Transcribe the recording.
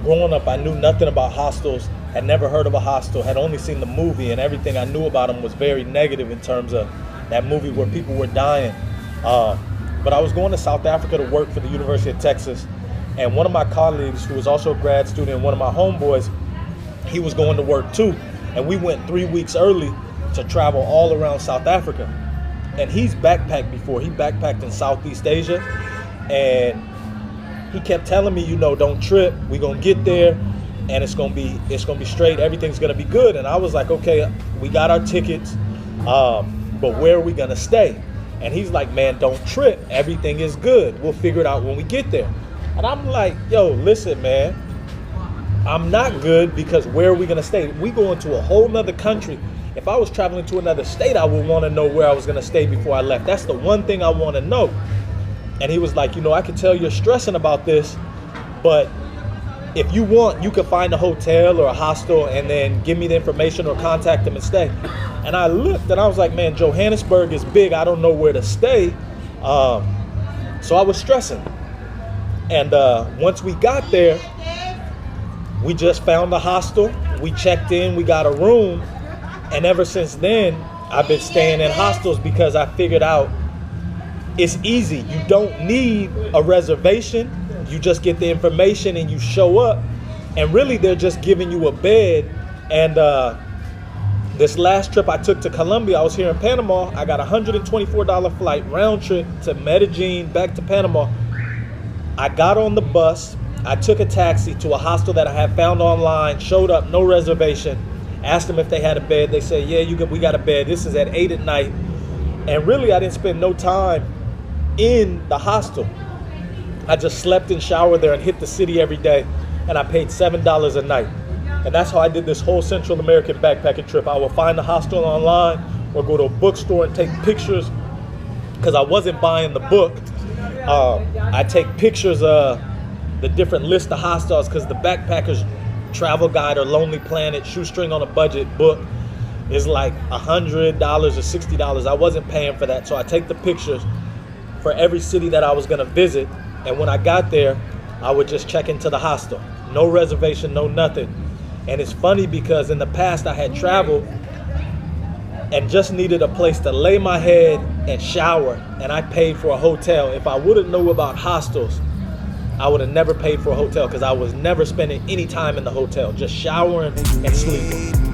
growing up, I knew nothing about hostels, had never heard of a hostel, had only seen the movie, and everything I knew about them was very negative in terms of that movie where people were dying. But I was going to South Africa to work for the University of Texas, and one of my colleagues, who was also a grad student, and one of my homeboys, he was going to work too. And we went 3 weeks early to travel all around South Africa. And he's backpacked before. He backpacked in Southeast Asia. And he kept telling me, don't trip. We're going to get there and it's going to be straight. Everything's going to be good. And I was like, okay, we got our tickets, but where are we going to stay? And he's like, man, don't trip. Everything is good. We'll figure it out when we get there. And I'm like, yo, listen, man, I'm not good, because where are we going to stay? We go into a whole nother country. If I was traveling to another state, I would want to know where I was going to stay before I left. That's the one thing I want to know. And he was like, I can tell you're stressing about this, but if you want, you can find a hotel or a hostel and then give me the information or contact them and stay. And I looked and I was like, man, Johannesburg is big. I don't know where to stay. So I was stressing. And once we got there, we just found a hostel. We checked in, we got a room. And ever since then, I've been staying in hostels because I figured out it's easy. You don't need a reservation. You just get the information and you show up. And really, they're just giving you a bed. And this last trip I took to Colombia, I was here in Panama. I got a $124 flight round trip to Medellin, back to Panama. I got on the bus. I took a taxi to a hostel that I had found online, showed up, no reservation, asked them if they had a bed. They said, yeah, we got a bed. This is at 8 at night. And really, I didn't spend no time in the hostel. I just slept and showered there and hit the city every day. And I paid $7 a night. And that's how I did this whole Central American backpacking trip. I would find a hostel online or go to a bookstore and take pictures, because I wasn't buying the book. I take pictures of the different list of hostels, because the Backpackers Travel Guide or Lonely Planet Shoestring on a Budget book is like $100 or $60. I wasn't paying for that. So I take the pictures for every city that I was going to visit. And when I got there, I would just check into the hostel. No reservation, no nothing. And it's funny because in the past I had traveled and just needed a place to lay my head and shower, and I paid for a hotel. If I wouldn't know about hostels, I would have never paid for a hotel, because I was never spending any time in the hotel, just showering and sleeping.